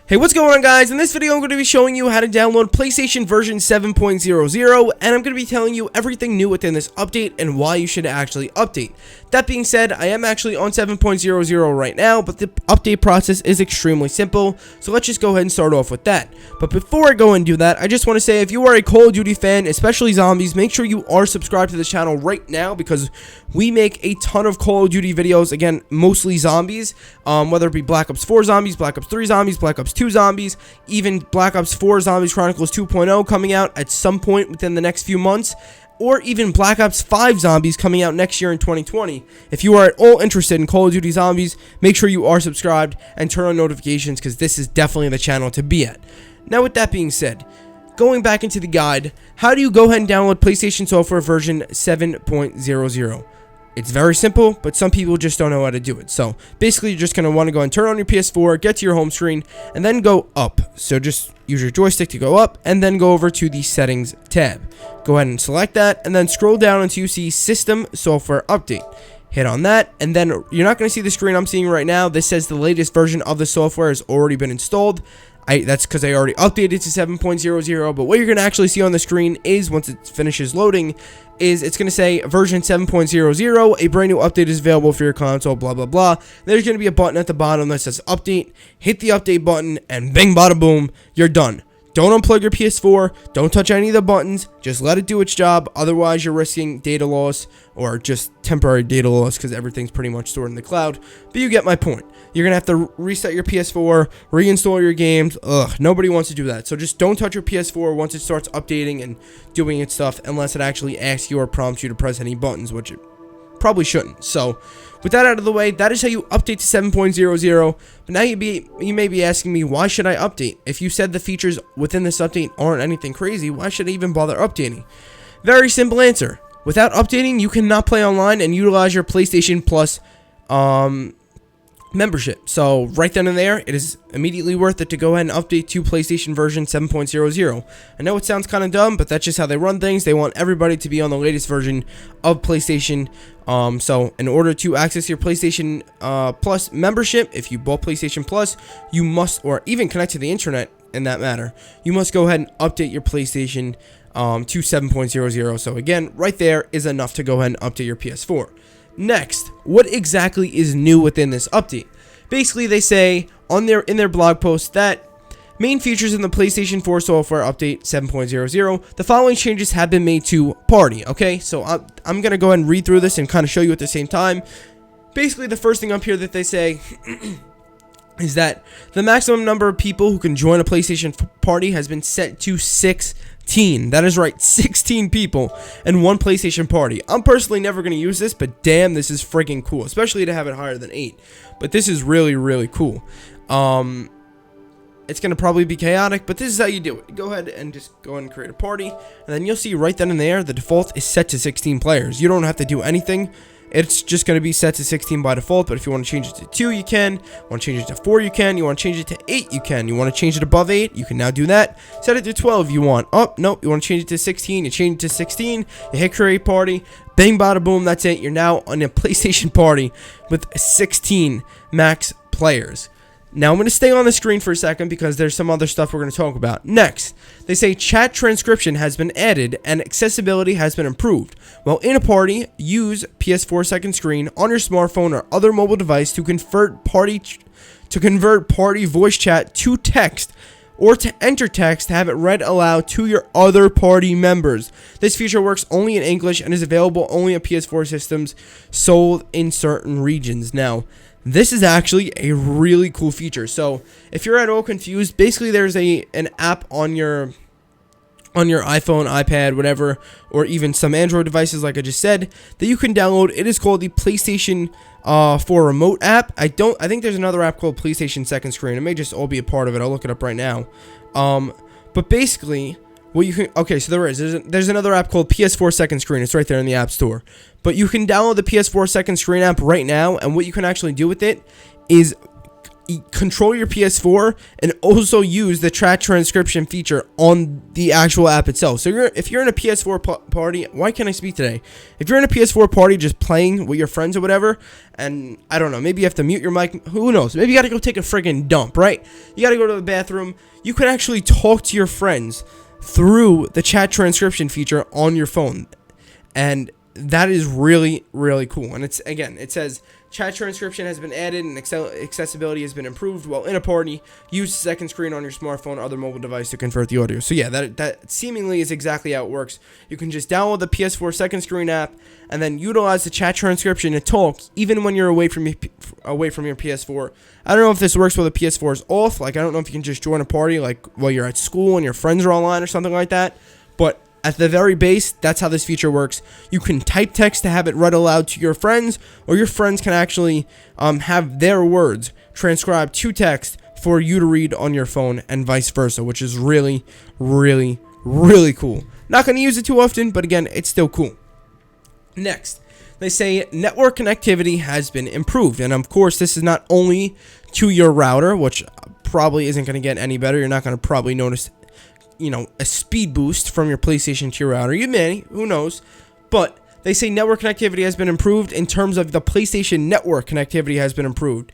Hey, what's going on, guys? In this video, I'm going to be showing you how to download PlayStation version 7.00, and I'm going to be telling you everything new within this update and why you should actually update. That being said, I am actually on 7.00 right now, but the update process is extremely simple, so let's just go ahead and start off with that. But before I go and do that, I just want to say, if you are a Call of Duty fan, especially zombies, make sure you are subscribed to the channel right now, because we make a ton of Call of Duty videos, again, mostly zombies, whether it be Black Ops 4 zombies, Black Ops 3 zombies, Black Ops 2 zombies, even Black Ops 4 Zombies Chronicles 2.0 coming out at some point within the next few months, or even Black Ops 5 Zombies coming out next year in 2020. If you are at all interested in Call of Duty Zombies, make sure you are subscribed and turn on notifications, because this is definitely the channel to be at. Now, with that being said, going back into the guide, how do you go ahead and download PlayStation software version 7.00? It's very simple, but some people just don't know how to do it. So basically, you're just going to want to go and turn on your PS4, get to your home screen, and then go up. So just use your joystick to go up, and then go over to the settings tab. Go ahead and select that, and then scroll down until you see System Software Update. Hit on that, and then you're not going to see the screen I'm seeing right now. This says the latest version of the software has already been installed. That's because I already updated to 7.00, but what you're going to actually see on the screen is, once it finishes loading, is it's going to say version 7.00, a brand new update is available for your console, blah, blah, blah. There's going to be a button at the bottom that says update. Hit the update button, and bing, bada, boom, you're done. Don't unplug your PS4, don't touch any of the buttons, just let it do its job, otherwise you're risking data loss, or just temporary data loss, because everything's pretty much stored in the cloud, but you get my point. You're going to have to reset your PS4, reinstall your games, nobody wants to do that, so just don't touch your PS4 once it starts updating and doing its stuff, unless it actually asks you or prompts you to press any buttons, which it probably shouldn't. So with that out of the way, that is how you update to 7.00. But now you may be asking me, why should I update? If you said the features within this update aren't anything crazy, why should I even bother updating? Very simple answer. Without updating, you cannot play online and utilize your PlayStation Plus membership. So right then and there, it is immediately worth it to go ahead and update to PlayStation version 7.00. I know it sounds kind of dumb, but that's just how they run things. They want everybody to be on the latest version of PlayStation. So in order to access your PlayStation Plus membership, if you bought PlayStation Plus, you must, or even connect to the internet in that matter, you must go ahead and update your PlayStation to 7.00. So again, right there is enough to go ahead and update your PS4. Next, what exactly is new within this update? Basically, they say in their blog post that main features in the PlayStation 4 software update 7.00, the following changes have been made to Party. Okay, so I'm going to go ahead and read through this and kind of show you at the same time. Basically, the first thing up here that they say is that the maximum number of people who can join a PlayStation Party has been set to 16. That is right, 16 people and one PlayStation Party. I'm personally never going to use this, but damn, this is freaking cool, especially to have it higher than 8. But this is really, really cool. It's going to probably be chaotic, but this is how you do it. Go ahead and just go ahead and create a party, and then you'll see right then and there, the default is set to 16 players. You don't have to do anything. It's just going to be set to 16 by default, but if you want to change it to 2, you can. Want to change it to 4, you can. You want to change it to 8, you can. You want to change it above 8, you can now do that. Set it to 12, you want. Oh, nope, you want to change it to 16, you change it to 16, you hit create party, bang, bada, boom, that's it. You're now on a PlayStation Party with 16 max players. Now, I'm going to stay on the screen for a second because there's some other stuff we're going to talk about. Next, they say chat transcription has been added and accessibility has been improved. While in a party, use PS4 second screen on your smartphone or other mobile device to convert party voice chat to text, or to enter text to have it read aloud to your other party members. This feature works only in English and is available only on PS4 systems sold in certain regions. Now, this is actually a really cool feature. So if you're at all confused, basically there's an app on your iPhone, iPad, whatever, or even some Android devices, like I just said, that you can download. It is called the PlayStation 4 Remote app. I think there's another app called PlayStation Second Screen. It may just all be a part of it. I'll look it up right now. But basically, what you can, okay, so there's another app called PS4 Second Screen. It's right there in the App Store. But you can download the PS4 Second Screen app right now, and what you can actually do with it is control your PS4 and also use the chat transcription feature on the actual app itself. So if you're in a PS4 party, why can't I speak today? If you're in a PS4 party just playing with your friends or whatever, and I don't know, maybe you have to mute your mic, who knows? Maybe you got to go take a friggin' dump, right? You got to go to the bathroom. You can actually talk to your friends through the chat transcription feature on your phone. And that is really, really cool. And it's, again, it says chat transcription has been added and accessibility has been improved while in a party. Use the second screen on your smartphone or other mobile device to convert the audio. So yeah, that seemingly is exactly how it works. You can just download the PS4 second screen app and then utilize the chat transcription to talk even when you're away from your PS4. I don't know if this works while the PS4 is off. Like, I don't know if you can just join a party like while you're at school and your friends are online or something like that. But at the very base, that's how this feature works. You can type text to have it read aloud to your friends, or your friends can actually have their words transcribed to text for you to read on your phone and vice versa, which is really, really, really cool. Not going to use it too often, but again, it's still cool. Next, they say network connectivity has been improved. And of course, this is not only to your router, which probably isn't going to get any better. You're not going to probably notice a speed boost from your PlayStation to your router. You may, who knows, but they say network connectivity has been improved in terms of the PlayStation network connectivity has been improved.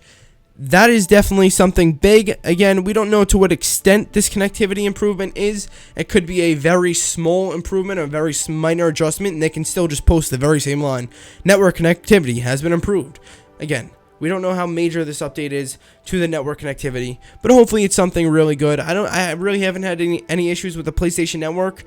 That is definitely something big. Again, we don't know to what extent this connectivity improvement is. It could be a very small improvement, a very minor adjustment, and they can still just post the very same line. Network connectivity has been improved. Again, we don't know how major this update is to the network connectivity, but hopefully it's something really good. I really haven't had any issues with the PlayStation Network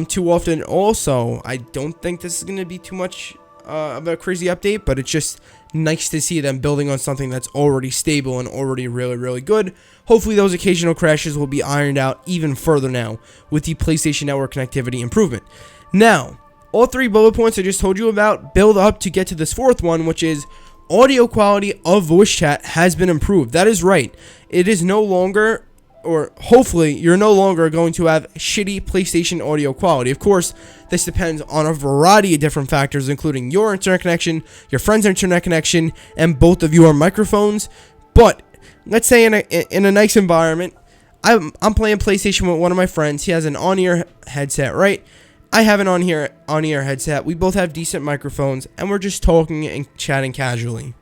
too often. Also, I don't think this is going to be too much of a crazy update, but it's just nice to see them building on something that's already stable and already really, really good. Hopefully those occasional crashes will be ironed out even further now with the PlayStation Network connectivity improvement. Now, all three bullet points I just told you about build up to get to this fourth one, which is audio quality of voice chat has been improved. That is right. It is no longer, or hopefully you're no longer going to have shitty PlayStation audio quality. Of course, this depends on a variety of different factors, including your internet connection, your friend's internet connection, and both of your microphones. But let's say in a nice environment, I'm playing PlayStation with one of my friends. He has an on-ear headset, right? I have an on-ear headset. We both have decent microphones, and we're just talking and chatting casually.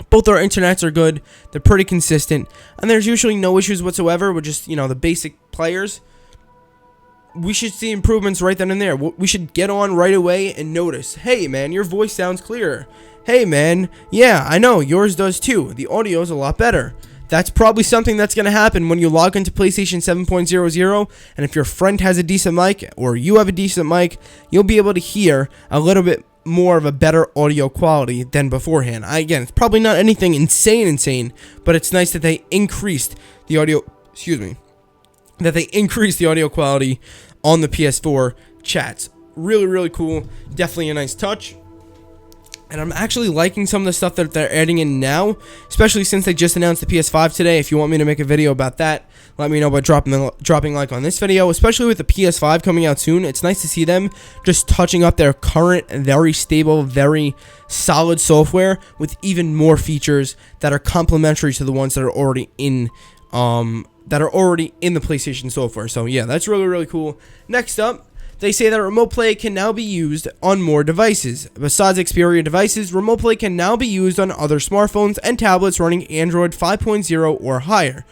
Both our internets are good. They're pretty consistent, and there's usually no issues whatsoever with just, the basic players. We should see improvements right then and there. We should get on right away and notice, hey, man, your voice sounds clearer. Hey, man, yeah, I know, yours does too. The audio is a lot better. That's probably something that's going to happen when you log into PlayStation 7.00, and if your friend has a decent mic, or you have a decent mic, you'll be able to hear a little bit more of a better audio quality than beforehand. Again, it's probably not anything insane, but it's nice that they increased the audio, quality on the PS4 chats. Really, really cool. Definitely a nice touch. And I'm actually liking some of the stuff that they're adding in now, especially since they just announced the PS5 today. If you want me to make a video about that, let me know by dropping like on this video, especially with the PS5 coming out soon. It's nice to see them just touching up their current, very stable, very solid software with even more features that are complementary to the ones that are already in the PlayStation software. So yeah, that's really, really cool. Next up, they say that remote play can now be used on more devices. Besides Xperia devices, remote play can now be used on other smartphones and tablets running Android 5.0 or higher.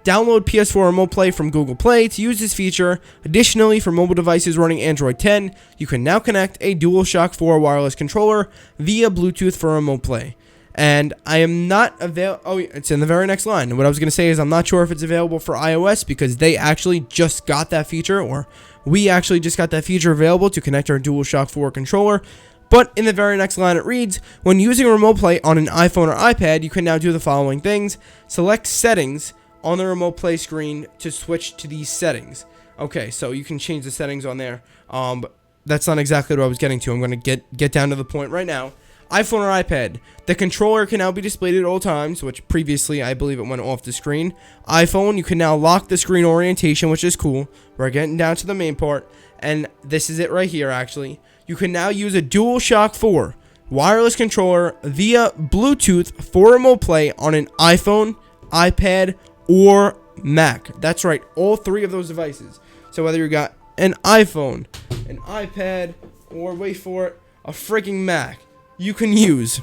Download PS4 Remote Play from Google Play to use this feature. Additionally, for mobile devices running Android 10, you can now connect a DualShock 4 wireless controller via Bluetooth for remote play. And I am not available. Oh, it's in the very next line. What I was going to say is I'm not sure if it's available for iOS because they actually just got that feature, or we actually just got that feature available to connect our DualShock 4 controller. But in the very next line it reads, when using remote play on an iPhone or iPad, you can now do the following things. Select settings on the remote play screen to switch to these settings. Okay, so you can change the settings on there. But that's not exactly what I was getting to. I'm going to get down to the point right now. iPhone or iPad, the controller can now be displayed at all times, which previously I believe it went off the screen. iPhone, you can now lock the screen orientation, which is cool. We're getting down to the main part, and this is it right here actually. You can now use a DualShock 4 wireless controller via Bluetooth for remote play on an iPhone, iPad, or Mac. That's right, all three of those devices. So whether you got an iPhone, an iPad, or wait for it, a freaking Mac, you can use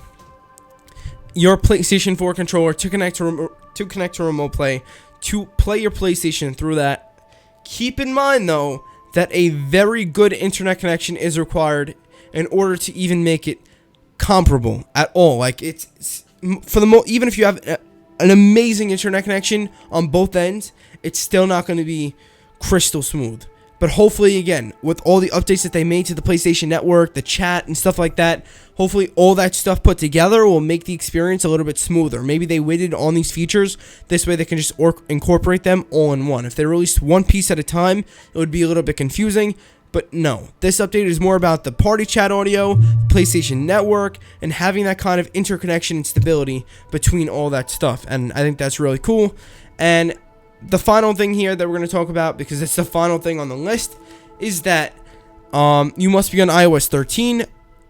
your PlayStation 4 controller to connect to remote play, to play your PlayStation through that. Keep in mind though that a very good internet connection is required in order to even make it comparable at all. Like, it's for the even if you have an amazing internet connection on both ends, it's still not going to be crystal smooth. But hopefully, again, with all the updates that they made to the PlayStation Network, the chat and stuff like that, hopefully all that stuff put together will make the experience a little bit smoother. Maybe they waited on these features. This way they can just incorporate them all in one. If they released one piece at a time, it would be a little bit confusing. But no, this update is more about the party chat audio, PlayStation Network, and having that kind of interconnection and stability between all that stuff. And I think that's really cool. And the final thing here that we're going to talk about, because it's the final thing on the list, is that you must be on iOS 13,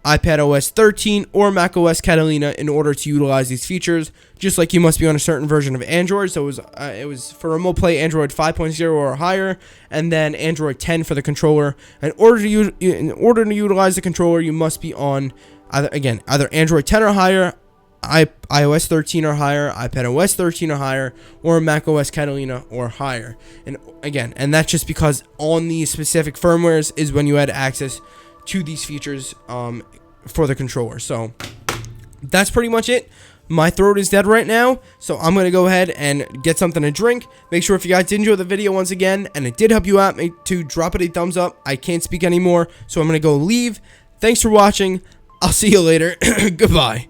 iPadOS 13, or macOS Catalina in order to utilize these features, just like you must be on a certain version of Android. So it was for remote play Android 5.0 or higher, and then Android 10 for the controller. In order to utilize the controller, you must be on either Android 10 or higher, iOS 13 or higher, iPadOS 13 or higher, or macOS Catalina or higher. And that's just because on these specific firmwares is when you had access to these features for the controller. So that's pretty much it. My throat is dead right now, so I'm going to go ahead and get something to drink. Make sure if you guys did enjoy the video once again, and it did help you out, to drop it a thumbs up. I can't speak anymore, so I'm going to go leave. Thanks for watching. I'll see you later. Goodbye.